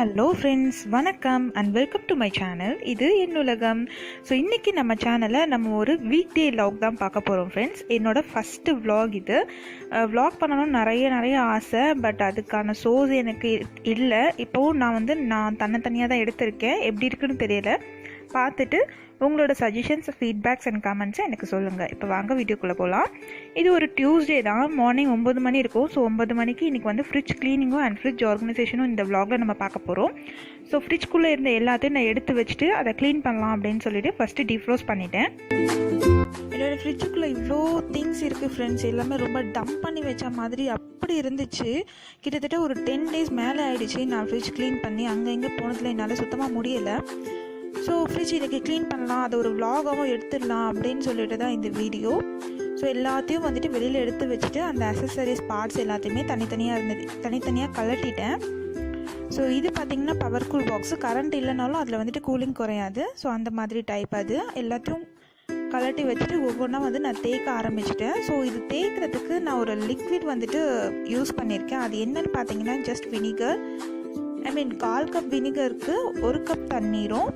Hello friends, வணக்கம் and welcome to my channel. இது என் உலகம். ஸோ இன்றைக்கி நம்ம சேனலில் நம்ம ஒரு வீக் டே வ்ளாக் தான் பார்க்க போகிறோம் ஃப்ரெண்ட்ஸ். என்னோட ஃபஸ்ட்டு வ்ளாக் இது. வ்ளாக் பண்ணணும்னு நிறைய ஆசை, பட் அதுக்கான சோர்ஸ் எனக்கு இல்லை. இப்போவும் நான் தனித்தனியாக தான் எடுத்திருக்கேன். எப்படி இருக்குன்னு தெரியல. பார்த்துட்டு உங்களோட சஜஷன்ஸ், ஃபீட்பேக்ஸ் அண்ட் கமெண்ட்ஸை எனக்கு சொல்லுங்கள். இப்போ வாங்க வீடியோக்குள்ளே போகலாம். இது ஒரு டியூஸ்டே தான். மார்னிங் 9 மணி இருக்கும். ஸோ 9 மணிக்கு இன்றைக்கி ஃப்ரிட்ஜ் க்ளீனிங்கும் அண்ட் ஃப்ரிட்ஜ் ஆர்கனைசேஷனும் இந்த வ்ளாகில் நம்ம பார்க்க போகிறோம். ஸோ ஃப்ரிட்ஜ்குள்ளே இருந்த எல்லாத்தையும் நான் எடுத்து வச்சுட்டு அதை க்ளீன் பண்ணலாம் அப்படின்னு சொல்லிட்டு ஃபஸ்ட்டு டீஃப்ரோஸ் பண்ணிட்டேன். என்னோடய ஃப்ரிட்ஜுக்குள்ளே இவ்வளோ திங்ஸ் இருக்குது ஃப்ரெண்ட்ஸ். எல்லாமே ரொம்ப டம்ப் பண்ணி வச்ச மாதிரி அப்படி இருந்துச்சு. கிட்டத்தட்ட ஒரு 10 days மேலே ஆகிடுச்சு நான் ஃப்ரிட்ஜ் க்ளீன் பண்ணி. அங்கே இங்கே போனதில் என்னால் சுத்தமாக முடியலை. ஸோ ஃப்ரிட்ஜ் இன்றைக்கி க்ளீன் பண்ணலாம், அதை ஒரு வ்ளாகாகவும் எடுத்துடலாம் அப்படின்னு சொல்லிட்டு தான் இந்த வீடியோ. ஸோ எல்லாத்தையும் வெளியில் எடுத்து வச்சுட்டு அந்த அக்சசரிஸ் பார்ட்ஸ் எல்லாத்தையுமே தனித்தனியாக கலட்டிட்டேன். ஸோ இது பார்த்திங்கன்னா பவர் கூல் பாக்ஸு. கரண்ட் இல்லைனாலும் அதில் கூலிங் குறையாது. ஸோ அந்த மாதிரி டைப் அது. எல்லாத்தையும் கலட்டி வச்சுட்டு ஒவ்வொன்றா நான் தேய்க்க ஆரம்பிச்சிட்டேன். ஸோ இது தேய்க்கிறதுக்கு நான் ஒரு லிக்விட் யூஸ் பண்ணியிருக்கேன். அது என்னன்னு பார்த்தீங்கன்னா ஜஸ்ட் வினிகர். 1/4 கப் வினிகருக்கு 1 கப் தண்ணீரும்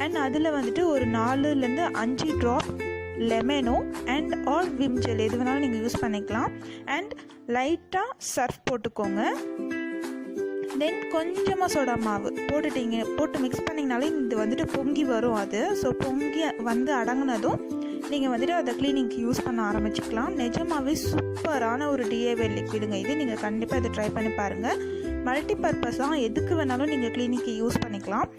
அண்ட் அதில் ஒரு 4-5 ட்ராப் லெமனும் அண்ட் ஆர் விம் ஜெல் எது வேணாலும் நீங்கள் யூஸ் பண்ணிக்கலாம். அண்ட் லைட்டாக சர்ஃப் போட்டுக்கோங்க. தென் கொஞ்சமாக சோடா மாவு போட்டு மிக்ஸ் பண்ணிங்கனாலே இது பொங்கி வரும் அது. ஸோ பொங்கி அடங்கினதும் நீங்கள் அதை க்ளீனிங்க்கு யூஸ் பண்ண ஆரம்பிச்சிக்கலாம். நிஜமாகவே சூப்பரான ஒரு டிஐவை லிக்விடுங்க இது. நீங்கள் கண்டிப்பாக இதை ட்ரை பண்ணி பாருங்கள். மல்டி பர்பஸாக எதுக்கு வேணாலும் நீங்கள் க்ளீனிங்க்கு யூஸ் பண்ணிக்கலாம்.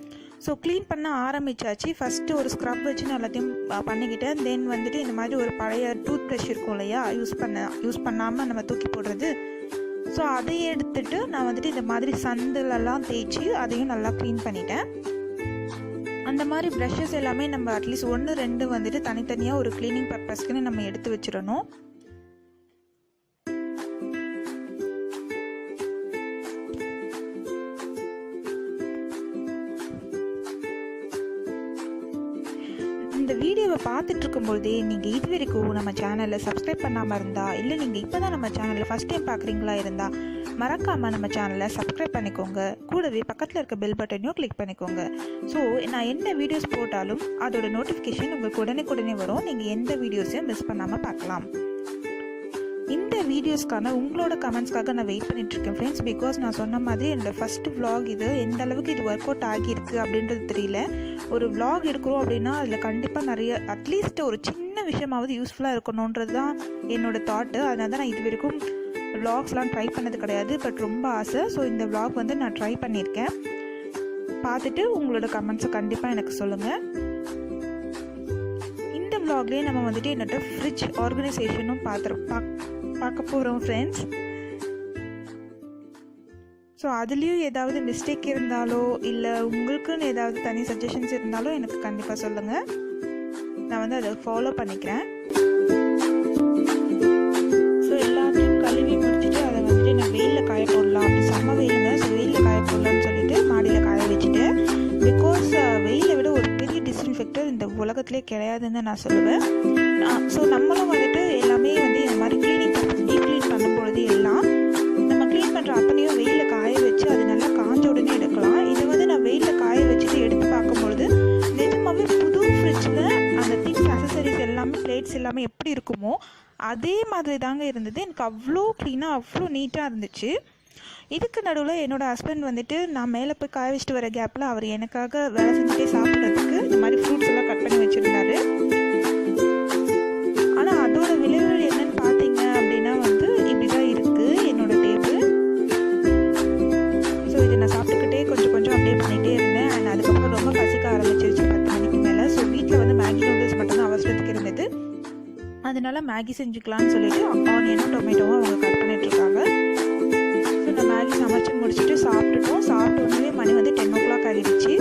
ஸோ க்ளீன் பண்ண ஆரம்பித்தாச்சு. ஃபஸ்ட்டு ஒரு ஸ்க்ரப் வச்சு நான் எல்லாத்தையும் பண்ணிக்கிட்டேன். தென் இந்த மாதிரி ஒரு பழைய டூத் ப்ரஷ் இருக்கும் இல்லையா, யூஸ் பண்ணாமல் நம்ம தூக்கி போடுறது. ஸோ அதையே எடுத்துகிட்டு நான் இந்த மாதிரி சந்திலெல்லாம் தேய்ச்சி அதையும் நல்லா க்ளீன் பண்ணிட்டேன். அந்த மாதிரி ப்ரஷஸ் எல்லாமே நம்ம அட்லீஸ்ட் 1-2 தனித்தனியாக ஒரு க்ளீனிங் பர்பஸ்க்குன்னு நம்ம எடுத்து வச்சிடணும். இந்த வீடியோவை பார்த்துட்டு இருக்கும்போதே நீங்கள் இது வரைக்கும் நம்ம சேனலில் சப்ஸ்கிரைப் பண்ணாமல் இருந்தால், இல்லை நீங்கள் இப்போ தான் நம்ம சேனலில் ஃபஸ்ட் டைம் பார்க்குறீங்களா இருந்தால் மறக்காமல் நம்ம சேனலை சப்ஸ்கிரைப் பண்ணிக்கோங்க. கூடவே பக்கத்தில் இருக்க பெல் பட்டனையும் கிளிக் பண்ணிக்கோங்க. ஸோ நான் என்ன வீடியோஸ் போட்டாலும் அதோட நோட்டிஃபிகேஷன் உங்களுக்கு உடனே வரும். நீங்கள் எந்த வீடியோஸையும் மிஸ் பண்ணாமல் பார்க்கலாம். இந்த வீடியோஸ்க்கான உங்களோட கமெண்ட்ஸ்க்காக நான் வெயிட் பண்ணிட்டுருக்கேன் ஃப்ரெண்ட்ஸ். பிகாஸ் நான் சொன்ன மாதிரி என்னோடய ஃபஸ்ட்டு வ்ளாக் இது. எந்த அளவுக்கு இது ஒர்க் அவுட் ஆகியிருக்கு அப்படின்றது தெரியல. ஒரு வ்ளாக் எடுக்கிறோம் அப்படின்னா அதில் கண்டிப்பாக நிறைய அட்லீஸ்ட் ஒரு சின்ன விஷயமாவது யூஸ்ஃபுல்லாக இருக்கணுன்றது தான் என்னோடய தாட்டு. அதனால தான் நான் இது வரைக்கும் வ்ளாக்ஸ்லாம் ட்ரை பண்ணது கிடையாது. பட் ரொம்ப ஆசை. ஸோ இந்த வ்ளாக் நான் ட்ரை பண்ணியிருக்கேன். பார்த்துட்டு உங்களோட கமெண்ட்ஸை கண்டிப்பாக எனக்கு சொல்லுங்கள். இந்த வ்ளாக்லேயே நம்ம என்னோட ஃப்ரிட்ஜ் ஆர்கனைசேஷனும் பார்க்க போகிறோம் ஃப்ரெண்ட்ஸ். ஸோ அதுலேயும் ஏதாவது மிஸ்டேக் இருந்தாலோ இல்லை உங்களுக்குன்னு ஏதாவது தனி சஜஷன்ஸ் இருந்தாலோ எனக்கு கண்டிப்பாக சொல்லுங்கள். நான் அதை ஃபாலோ பண்ணிக்கிறேன். ஸோ எல்லாத்தையும் கழுவி முடிச்சுட்டு அதை நான் வெயிலில் காய போடலாம். அப்படி செம்ம வெயிலுங்க. ஸோ வெயிலில் காய போடலாம்னு சொல்லிட்டு மாடியில் காய வச்சுட்டேன். பிகாஸ் வெயிலை விட ஒரு பெரிய டிஸ்இன்ஃபெக்டர் இந்த உலகத்திலே கிடையாதுன்னு நான் சொல்லுவேன். ஸோ நம்மளும் எல்லாமே இந்த மாதிரி டீப் க்ளீன் பண்ணும்பொழுது எல்லாம் நம்ம க்ளீன் பண்ணுற அத்தனையும் வெயிலில் காய வச்சு அது நல்லா காஞ்ச உடனே எடுக்கலாம். இது நான் வெயிலில் காய வச்சுட்டு எடுத்து பார்க்கும்பொழுது நிஜமாகவே புது ஃப்ரிட்ஜில் அந்த திங்ஸ் அக்சசரிஸ் எல்லாமே பிளேட்ஸ் எல்லாமே எப்படி இருக்குமோ அதே மாதிரி தாங்க இருந்தது. எனக்கு அவ்வளோ க்ளீனாக அவ்வளோ நீட்டாக இருந்துச்சு. இதுக்கு நடுவில் என்னோடய ஹஸ்பண்ட் நான் மேலே போய் காய வச்சுட்டு வர கேப்பில் அவர் எனக்காக வேலை செஞ்சுட்டே சாப்பிட்றதுக்கு இந்த மாதிரி ஃப்ரூட்ஸ் எல்லாம் கட் பண்ணி வச்சுருந்தாரு. ஆனால் அதோட விளைவுகள் என்னன்னு பார்த்தீங்க அப்படின்னா இப்படி தான் இருக்குது என்னோட டேபிள். ஸோ இதை நான் சாப்பிட்டுக்கிட்டே கொஞ்சம் அப்படியே பண்ணிகிட்டே இருந்தேன். அண்ட் அதுக்கப்புறம் ரொம்ப பசிக்க ஆரம்பிச்சிருச்சு 10 மணிக்கு மேலே. ஸோ வீட்டில் மேகி நூடுல்ஸ் மட்டும் தான் அவசரத்துக்கு இருந்தது. அதனால மேகி செஞ்சுக்கலான்னு சொல்லிட்டு ஆனியனும் டொமேட்டோவும் அவங்க கட் பண்ணிட்டுருக்காங்க. ஸோ நான் மேகி சமைச்சு முடிச்சுட்டு சாப்பிட்டுட்டோம். சாப்பிட்டோன்னே மணி 10 o'clock ஆகிடுச்சு.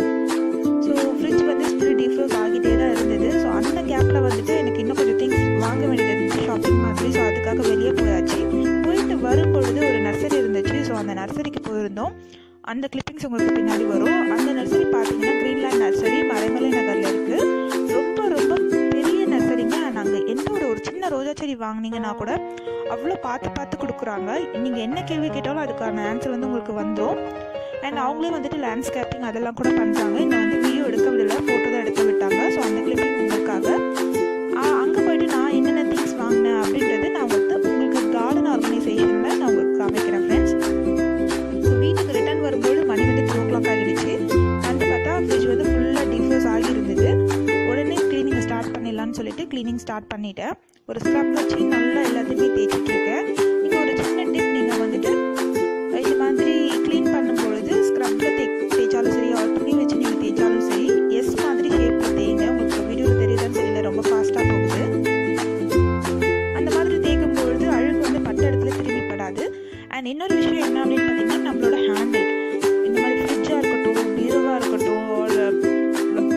ஸோ ஃப்ரிட்ஜ் ஸ்டில் டீஃப்ரோஸ் ஆகிட்டே தான் இருந்தது. ஸோ அந்த கேப்பில் எனக்கு இன்னும் கொஞ்சம் திங்ஸ் வாங்க வேண்டியது இருந்துச்சு, ஷாப்பிங் மாதிரி. ஸோ அதுக்காக வெளியே போயிட்டு வரும்பொழுது ஒரு நர்சரி இருந்துச்சு. ஸோ அந்த நர்சரிக்கு போயிருந்தோம். அந்த கிளிப்பிங்ஸ் உங்களுக்கு பின்னாடி வரும். அந்த நர்சரி பார்த்தீங்கன்னா கிரீன்லேண்ட் நர்சரி மறைமலை நகரில் இருக்குது. ரொம்ப பெரிய நர்சரிங்க. நாங்கள் எந்த ஒரு சின்ன ரோஜா செடி வாங்கினீங்கன்னா கூட அவ்வளோ பார்த்து கொடுக்குறாங்க. நீங்கள் என்ன கேள்வி கேட்டாலும் அதுக்கான ஆன்சர் உங்களுக்கு வந்துடும். அண்ட் அவங்களே வந்துட்டு லேண்ட்ஸ்கேப்பிங் அதெல்லாம் கூட பண்ணுறாங்க. இங்கே வந்து வீடியோ எடுக்க விடல, ஃபோட்டோ தான் எடுக்க விட்டாங்க. ஸோ அந்த கிளிப்பிங் உங்களுக்காக. அங்கே போய்ட்டு நான் என்னென்ன திங்ஸ் வாங்கினேன் அப்படின்றது நான் உங்களுக்கு கார்டன் ஆர்கனைசேஷனில் நான் உங்களுக்கு காமிக்கிறேன் ஃப்ரெண்ட்ஸ். ஸோ வீட்டுக்கு ரிட்டர்ன் வரும்போது மணி வந்து 2 o'clock ஆகிடுச்சு. வந்து பார்த்தா ஃப்ரிட்ஜ் வந்து ஃபுல்லாக டிஃப்யூஸ் ஆகியிருந்தது. உடனே க்ளீனிங்கை ஸ்டார்ட் பண்ணிடலான்னு சொல்லிட்டு க்ளீனிங் ஸ்டார்ட் பண்ணிவிட்டேன். ஒரு ஸ்க்ரப் வச்சு நல்லா எல்லாத்தையுமே தேய்ச்சிட்ருக்கேன். இங்கே ஒரு சின்ன டிப், நீங்கள் வந்துட்டு இந்த மாதிரி க்ளீன் பண்ணும்பொழுது ஸ்க்ரப்பில் தேய்ச்சாலும் சரி, ஆர் துணி வச்சு நீங்கள் தேய்ச்சாலும் சரி, எஸ் மாதிரி ஷேப்பில் தேய்ங்க. உங்களுக்கு வீடியோவில் தெரியுதான்னு தெரியல, ரொம்ப ஃபாஸ்ட்டாக போகுது. அந்த மாதிரி தேய்க்கும் பொழுது அழுக்கு வந்து பட்ட இடத்துல திரும்பி படாது. அண்ட் இன்னொரு விஷயம் என்ன அப்படின்னு பார்த்தீங்கன்னா, நம்மளோட ஹேண்டில், இந்த மாதிரி ஃப்ரிட்ஜாக இருக்கட்டும், பீரோவாக இருக்கட்டும்,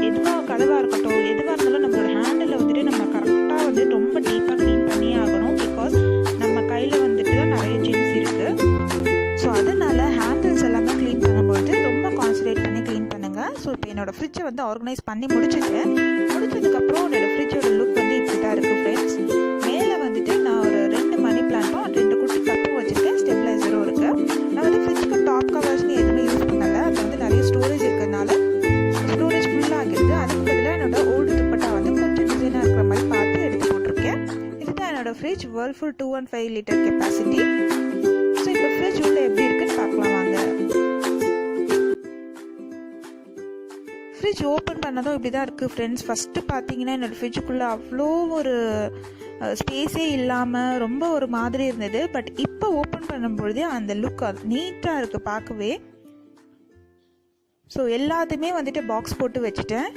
எதுவாக கதவாக இருக்கட்டும், எதுவாக இருந்தாலும் நம்மளோட ஹேண்டில் வந்துட்டு நம்ம கரெக்டாக வந்து ரொம்ப டீப்பாக க்ளீன் பண்ணியே ஆகணும். பிகாஸ் நம்ம கையில் வந்துட்டு தான் நிறைய ஜெம்ஸ் இருக்குது. ஸோ அதனால் ஹேண்டில்ஸ் எல்லாமே க்ளீன் பண்ணும்போது ரொம்ப கான்சன்ட்ரேட் பண்ணி க்ளீன் பண்ணுங்கள். ஸோ இப்போ என்னோடய ஃப்ரிட்ஜை வந்து ஆர்கனைஸ் பண்ணி முடிச்சதுக்கப்புறம் என்னோடய ஃப்ரிட்ஜோட லுக் வந்து இப்படி தான் இருக்குது ஃப்ரெண்ட்ஸ். மேலே வந்துட்டு நான் ஒரு 2 மணி பிளான்ட்டும் 2 குட்டி கப்பும் வச்சுருக்கேன், ஸ்டெபிளைசரும் இருக்குது. நான் வந்து ஃப்ரிட்ஜுக்கு டாப் கவர்ஸ்னு எதுவுமே யூஸ் பண்ணலை. அது வந்து நிறைய ஸ்டோரேஜ் இருக்கிறதுனால ஸ்டோரேஜ் ஃபுல்லாகிடுது. அதுக்கு பதிலாக என்னோட ஓல்டு துப்பட்டா வந்து கொஞ்சம் டிசைனாக இருக்கிற மாதிரி பார்த்து எடுத்து போட்டிருக்கேன். இதுதான் என்னோடய fridge, Whirlpool 215 litre capacity. So இப்போ ஃப்ரிட்ஜ் உள்ள எப்படி இருக்குன்னு பார்க்கலாம் வாங்க. ஃப்ரிட்ஜ் ஓப்பன் பண்ணதும் இப்படி தான் இருக்குது ஃப்ரெண்ட்ஸ். ஃபஸ்ட்டு பார்த்தீங்கன்னா என்னோடய ஃப்ரிட்ஜுக்குள்ளே அவ்வளோ ஒரு ஸ்பேஸே இல்லாமல் ரொம்ப ஒரு மாதிரி இருந்தது. பட் இப்போ ஓப்பன் பண்ணும்பொழுதே அந்த லுக் நீட்டாக இருக்குது பார்க்கவே. ஸோ எல்லாத்தையுமே வந்துட்டு பாக்ஸ் போட்டு வச்சுட்டேன்.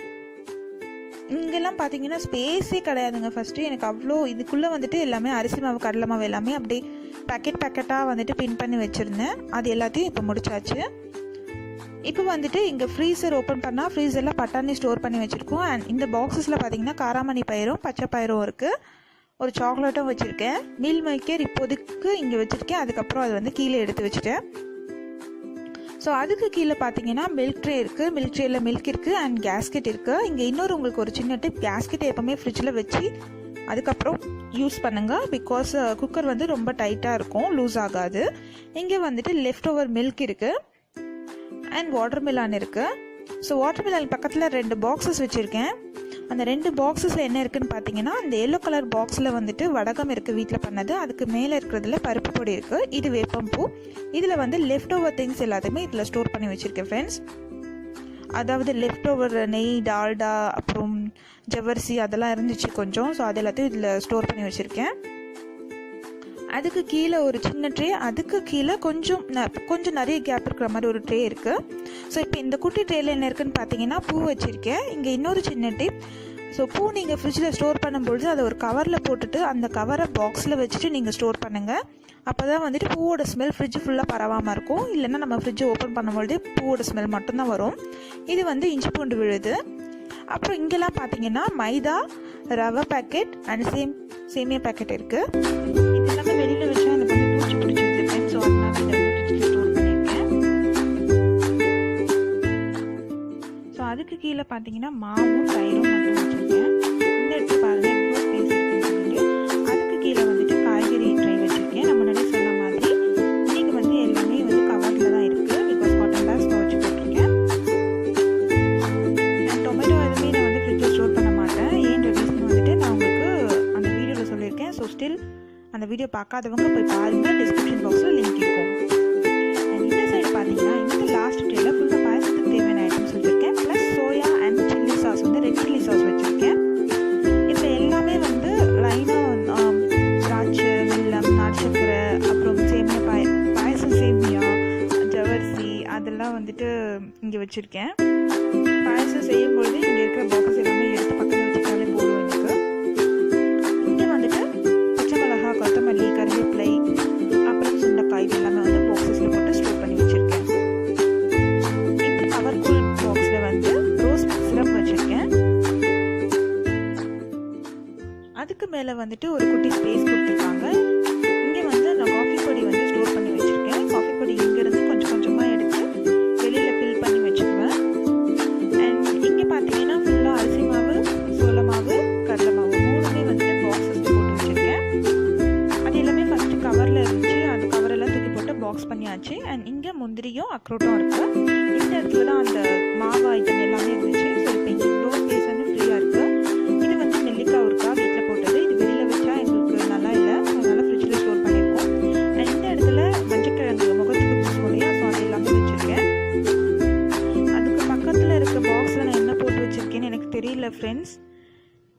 இங்கெல்லாம் பார்த்தீங்கன்னா ஸ்பேஸே கிடையாதுங்க. ஃபஸ்ட்டு எனக்கு அவ்வளோ இதுக்குள்ளே வந்துட்டு எல்லாமே அரிசி மாவு, கடலை மாவு எல்லாமே அப்படியே பேக்கெட்டாக வந்துட்டு பின் பண்ணி வச்சுருந்தேன். அது எல்லாத்தையும் இப்போ முடிச்சாச்சு. இப்போ வந்துட்டு இங்கே ஃப்ரீசர் ஓப்பன் பண்ணால் ஃப்ரீசரில் பட்டாணி ஸ்டோர் பண்ணி வச்சுருக்கோம். அண்ட் இந்த பாக்ஸஸில் பார்த்தீங்கன்னா காராமணி பயிரும் பச்சை பயிரும் இருக்குது. ஒரு சாக்லேட்டும் வச்சுருக்கேன். மீல் மேக்கர் இப்போதைக்கு இங்கே வச்சுருக்கேன். அதுக்கப்புறம் அது வந்து கீழே எடுத்து வச்சுட்டேன். ஸோ அதுக்கு கீழே பார்த்தீங்கன்னா மில்க் ட்ரே இருக்குது. மில்க் ட்ரேயில் மில்க் இருக்குது அண்ட் கேஸ்கெட் இருக்குது. இங்கே இன்னொரு உங்களுக்கு ஒரு சின்ன டிப், கேஸ்கெட்டை எப்போவுமே ஃப்ரிட்ஜில் வச்சு அதுக்கப்புறம் யூஸ் பண்ணுங்கள். பிகாஸ் குக்கர் வந்து ரொம்ப டைட்டாக இருக்கும், லூஸ் ஆகாது. இங்கே வந்துட்டு லெஃப்ட் ஓவர் மில்க் இருக்குது அண்ட் வாட்டர் மிலான் இருக்குது. ஸோ வாட்டர் மிலான் பக்கத்தில் 2 பாக்ஸஸ் வச்சுருக்கேன். அந்த 2 பாக்ஸஸில் என்ன இருக்குதுன்னு பார்த்தீங்கன்னா, அந்த எல்லோ கலர் பாக்ஸில் வந்துட்டு வடகம் இருக்குது வீட்டில் பண்ணது. அதுக்கு மேலே இருக்கிறதுல பருப்பு பொடி இருக்குது. இது வேப்பம்பூ. இதில் வந்து லெஃப்ட் ஓவர் திங்ஸ் எல்லாத்தையுமே இதில் ஸ்டோர் பண்ணி வச்சுருக்கேன் ஃப்ரெண்ட்ஸ். அதாவது லெஃப்ட் ஓவர் நெய், டால்டா, அப்புறம் ஜவ்வரிசி அதெல்லாம் இருந்துச்சு கொஞ்சம். ஸோ அது எல்லாத்தையும் இதில் ஸ்டோர் பண்ணி வச்சுருக்கேன். அதுக்கு கீழே ஒரு சின்ன ட்ரே, அதுக்கு கீழே கொஞ்சம் நிறைய கேப் இருக்கிற மாதிரி ஒரு ட்ரே இருக்குது. ஸோ இப்போ இந்த குட்டி ட்ரேயில் என்ன இருக்குதுன்னு பார்த்தீங்கன்னா பூ வச்சுருக்கேன். இங்கே இன்னொரு சின்ன டிப், ஸோ பூ நீங்கள் ஃப்ரிட்ஜில் ஸ்டோர் பண்ணும்பொழுது அதை ஒரு கவரில் போட்டுட்டு அந்த கவரை பாக்ஸில் வச்சுட்டு நீங்கள் ஸ்டோர் பண்ணுங்கள். அப்போ தான் வந்துட்டு பூவோட ஸ்மெல் ஃப்ரிட்ஜ் ஃபுல்லாக பரவாமல் இருக்கும். இல்லைன்னா நம்ம ஃப்ரிட்ஜை ஓப்பன் பண்ணும்பொழுது பூவோட ஸ்மெல் மட்டும்தான் வரும். இது வந்து இஞ்சி பூண்டு விழுது. அப்புறம் இங்கெல்லாம் பார்த்தீங்கன்னா மைதா, ரவை பேக்கெட் அண்ட் சேமியா பேக்கெட் இருக்குது. இது எல்லாமே வெளியில் வச்சா எனக்கு வந்து பூச்சி பிடிச்சிருது. ஸோ அதனால இதை வந்து ஃப்ரிட்ஜில் ஸ்டோர் பண்ணியிருக்கேன். ஸோ அதுக்கு கீழே பார்த்தீங்கன்னா மாவும் தயிரும் மட்டும் வச்சுருக்கேன். இந்த இடத்துல பாருங்கள் எவ்வளோ ஸ்பேஸ் இருக்குன்னு சொல்லிட்டு. அதுக்கு கீழே வந்துட்டு காய்கறி ட்ரை வச்சுருக்கேன். நம்ம முன்னாடி சொன்ன மாதிரி இன்றைக்கி வந்து எல்லாமே வந்து கவரில் தான் இருக்குது. பிகாஸ் காட்டன் பேக்ஸ் துவச்சி போட்டிருக்கேன். அண்ட் டொமேட்டோ எதுவுமே நான் வந்து ஃப்ரிட்ஜில் ஸ்டோர் பண்ண மாட்டேன். ஏன்ற ரீசன் வந்துட்டு நான் உங்களுக்கு அந்த வீடியோவில் சொல்லியிருக்கேன். ஸோ ஸ்டில் அந்த வீடியோ பார்க்காதவங்க போய் பாருங்கள், டிஸ்கிரிப்ஷன் பாக்ஸில் லிங்க் இருக்கும். அண்ட் இந்த சைடு பார்த்தீங்கன்னா இந்த லாஸ்ட் ட்ரேயில் ஃபுல்லாக பாயசத்துக்கு தேவையான ஐட்டம்ஸ் வச்சுருக்கேன். Plus soya and chilli sauce வந்து ரெட் சில்லி சாஸ் வச்சுருக்கேன். இதில் எல்லாமே வந்து லைனாக திராட்சை, வெல்லம், நாட்டு சக்கரை, அப்புறம் சேமியா பாயசம் சேமியா, ஜவரிசி அதெல்லாம் வந்துட்டு இங்கே வச்சுருக்கேன். பாயசம் செய்யும்பொழுது இங்கே இருக்கிற பாக்ஸ் எல்லாமே எடுத்து பக்கத்தில் வச்சுட்டாலே போதும். எனக்கு இங்கே வந்துட்டு பச்சை மிளகா, கொத்தமல்லி, கருவேப்பிலை, அப்புறம் சுண்டைக்காய் எல்லாமே வந்து பாக்ஸஸில் போட்டு ஸ்டோர் பண்ணி வச்சுருக்கேன். இந்த கவர் கூல் பாக்ஸில் வந்து ரோஸ் சிரப் வச்சுருக்கேன். அதுக்கு மேலே வந்துட்டு ஒரு குட்டி ஸ்பேஸ் கொடுத்துருக்காங்க. இங்கே வந்து நான் காஃபி பொடி வந்து ஸ்டோர் பண்ணி வச்சுருக்கேன். காஃபி பொடி இங்கேருந்து கொஞ்சம் கொஞ்சமாக எடுத்து வெளியில் ஃபில் பண்ணி வச்சுக்குவேன். அண்ட் இங்கே பார்த்தீங்கன்னா ஃபுல்லாக அரிசி மாவு, சோள மாவு, கடலை மாவு மூணுமே வந்துட்டு பாக்ஸஸில் போட்டு வச்சுருக்கேன். அது எல்லாமே ஃபஸ்ட்டு கவரில் இருந்துச்சு. அது கவரெல்லாம் தூக்கி போட்டு பாக்ஸ் பண்ணியாச்சு. அண்ட் இங்கே முந்திரியும் அக்ரோட்டும் இருக்குது. தெரியல ஃப்ரெண்ட்ஸ்,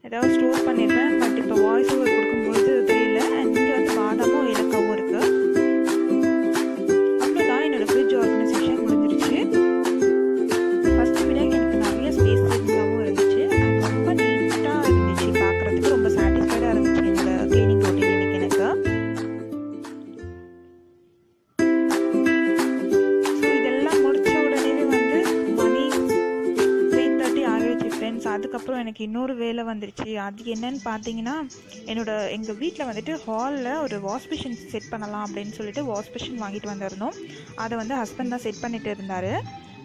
ஏதாவது ஸ்டோர் பண்ணியிருப்பேன். பட் இப்போ வாய்ஸ் ஓவர் கொடுக்கும்போது தெரியல. அண்ட் இங்கே வந்து பாதாமும் ஏலக்காவும் இருக்குது. அவ்வளோதான், என்னோடய ஃப்ரிட்ஜ் ஆர்கனைசேஷன் முடிஞ்சிருச்சு. ஃபஸ்ட்டு விட எனக்கு நிறைய ஸ்பேஸ் இருந்தாலும் இருந்துச்சு. அண்ட் ரொம்ப நீட்டாக இருந்துச்சு, பார்க்குறதுக்கு ரொம்ப சாட்டிஸ்ஃபைடாக இருந்துச்சு என்னோடய க்ளீனிங் ரொட்டீன் இன்னைக்கு எனக்கு. ஸோ இதெல்லாம் முடித்த உடனே வந்து மணி 3:30 ஆகிடுச்சு ஃப்ரெண்ட்ஸ். அதுக்கப்புறம் எனக்கு இன்னொரு வேலை வந்துருச்சு. அது என்னன்னு பார்த்தீங்கன்னா, எங்கள் வீட்டில் வந்துட்டு ஹாலில் ஒரு வாஷ் மிஷின் செட் பண்ணலாம் அப்படின்னு சொல்லிட்டு வாஷ் மிஷின் வாங்கிட்டு வந்திருந்தோம். அதை வந்து ஹஸ்பண்ட் தான் செட் பண்ணிட்டு இருந்தார்.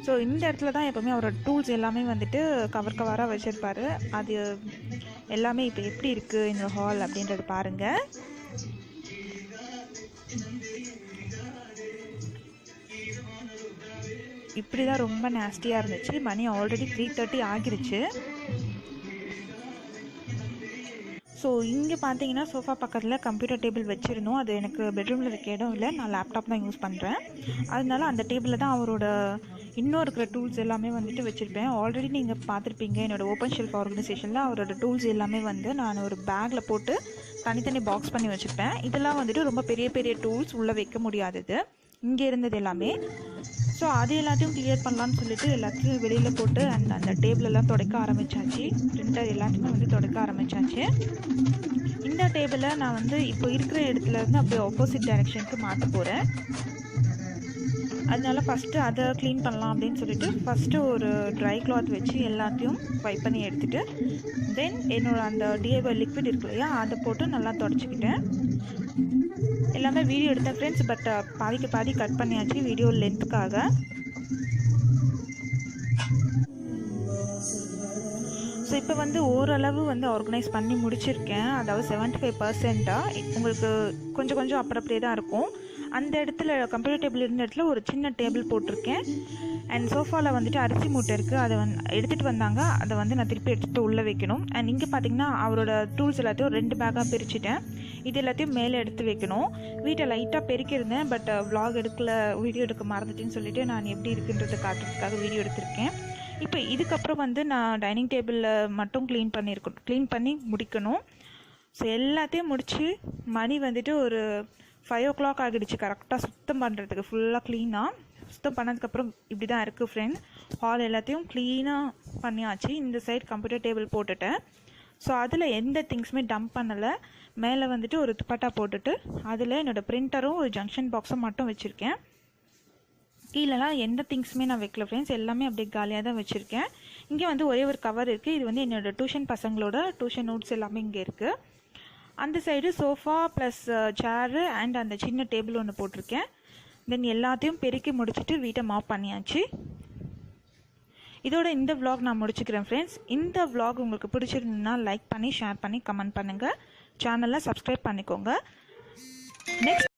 ஸோ இந்த இடத்துல தான் எப்போவுமே அவரோட டூல்ஸ் எல்லாமே வந்துட்டு கவராக வச்சுருப்பார். அது எல்லாமே இப்போ எப்படி இருக்குது இந்த ஹால் அப்படின்றது பாருங்கள். இப்படி தான் ரொம்ப நேஸ்டியாக இருந்துச்சு. மணி ஆல்ரெடி 3:30 ஆகிருச்சு. ஸோ இங்கே பார்த்தீங்கன்னா சோஃபா பக்கத்தில் கம்ப்யூட்டர் டேபிள் வச்சுருந்தோம். அது எனக்கு பெட்ரூமில் இருக்க இடம் இல்லை, நான் லேப்டாப் தான் யூஸ் பண்ணுறேன். அதனால அந்த டேபிளில் தான் அவரோட இன்னும் இருக்கிற டூல்ஸ் எல்லாமே வந்துட்டு வச்சுருப்பேன். ஆல்ரெடி நீங்கள் பார்த்துருப்பீங்க என்னோடய ஓப்பன் ஷெல்ஃப் ஆர்கனைசேஷனில் அவரோட டூல்ஸ் எல்லாமே வந்து நான் ஒரு பேக்கில் போட்டு தனித்தனி பாக்ஸ் பண்ணி வச்சுருப்பேன். இதெல்லாம் வந்துட்டு ரொம்ப பெரிய பெரிய டூல்ஸ் உள்ளே வைக்க முடியாதது, இங்கே இருந்தது எல்லாமே. ஸோ அது எல்லாத்தையும் கிளியர் பண்ணலான்னு சொல்லிட்டு எல்லாத்தையும் வெளியில் போட்டு அந்த டேபிளெல்லாம் துடைக்க ஆரம்பித்தாச்சு. பிரிண்டர் எல்லாத்தையுமே வந்து துடைக்க ஆரம்பித்தாச்சு. இந்த டேபிளை நான் வந்து இப்போ இருக்கிற இடத்துலேருந்து அப்படியே ஆப்போசிட் டைரெக்ஷனுக்கு மாற்ற போகிறேன். அதனால ஃபஸ்ட்டு அதை க்ளீன் பண்ணலாம் அப்படின்னு சொல்லிட்டு ஃபஸ்ட்டு ஒரு ட்ரை கிளாத் வச்சு எல்லாத்தையும் வைப் பண்ணி எடுத்துகிட்டு தென் என்னோடய அந்த டிஐஒய் லிக்விட் இருக்கு இல்லையா, அதை போட்டு நல்லா தொடச்சிக்கிட்டேன். எல்லாமே வீடியோ எடுத்தேன் ஃப்ரெண்ட்ஸ், பட் பாதிக்கு பாதி கட் பண்ணியாச்சு வீடியோ லென்த்துக்காக. ஸோ இப்போ வந்து ஓரளவு வந்து ஆர்கனைஸ் பண்ணி முடிச்சிருக்கேன். அதாவது 75%. உங்களுக்கு கொஞ்சம் கொஞ்சம் அப்படியே தான் இருக்கும். அந்த இடத்துல கம்ப்யூட்டர் டேபிள் இருந்த இடத்துல ஒரு சின்ன டேபிள் போட்டிருக்கேன். அண்ட் சோஃபாவில் வந்துட்டு அரிசி மூட்டை இருக்குது, அதை எடுத்துகிட்டு வந்தாங்க. அதை வந்து நான் திருப்பி எடுத்துகிட்டு உள்ளே வைக்கணும். அண்ட் இங்கே பார்த்தீங்கன்னா அவரோட டூல்ஸ் எல்லாத்தையும் 2 பேக்காக பிரிச்சுட்டேன். இது எல்லாத்தையும் மேலே எடுத்து வைக்கணும். வீட்டை லைட்டாக பெருக்கியிருந்தேன், பட் vlog எடுக்கல, வீடியோ எடுக்க மறந்துட்டேன்னு சொல்லிட்டு நான் எப்படி இருக்குன்றதை காட்டுறதுக்காக வீடியோ எடுத்திருக்கேன். இப்போ இதுக்கப்புறம் வந்து நான் டைனிங் டேபிளில் மட்டும் க்ளீன் பண்ணி முடிக்கணும். ஸோ எல்லாத்தையும் முடித்து மணி வந்துட்டு ஒரு 5 o'clock ஆகிடுச்சு கரெக்டாக சுத்தம் பண்ணுறதுக்கு. ஃபுல்லாக க்ளீனாக சுத்தம் பண்ணதுக்கப்புறம் இப்படி தான் இருக்குது ஃப்ரெண்ட். ஹால் எல்லாத்தையும் க்ளீனாக பண்ணியாச்சு. இந்த சைட் கம்ப்யூட்டர் டேபிள் போட்டுட்டேன். ஸோ அதில் எந்த திங்ஸுமே டம்ப் பண்ணலை. மேலே வந்துட்டு ஒரு துப்பட்டா போட்டுட்டு அதில் என்னோடய பிரிண்டரும் ஒரு ஜங்ஷன் பாக்ஸும் மட்டும் வச்சுருக்கேன். கீழெலாம் எந்த திங்ஸுமே நான் வைக்கல ஃப்ரெண்ட்ஸ், எல்லாமே அப்படியே காலியாக தான் வச்சுருக்கேன். இங்கே வந்து ஒரே ஒரு கவர் இருக்குது. இது வந்து என்னோடய டியூஷன் பசங்களோட டியூஷன் நோட்ஸ் எல்லாமே இங்கே இருக்குது. அந்த side sofa plus chair and அந்த சின்ன டேபிள் ஒன்று போட்டிருக்கேன். தென் எல்லாத்தையும் பெருக்கி முடிச்சுட்டு வீட்டை மாப் பண்ணியாச்சு. இதோட இந்த vlog நான் முடிச்சுக்கிறேன் ஃப்ரெண்ட்ஸ். இந்த vlog உங்களுக்கு பிடிச்சிருந்ததுன்னா லைக் பண்ணி ஷேர் பண்ணி கமெண்ட் பண்ணுங்கள். சேனலை சப்ஸ்கிரைப் பண்ணிக்கோங்க. நெக்ஸ்ட்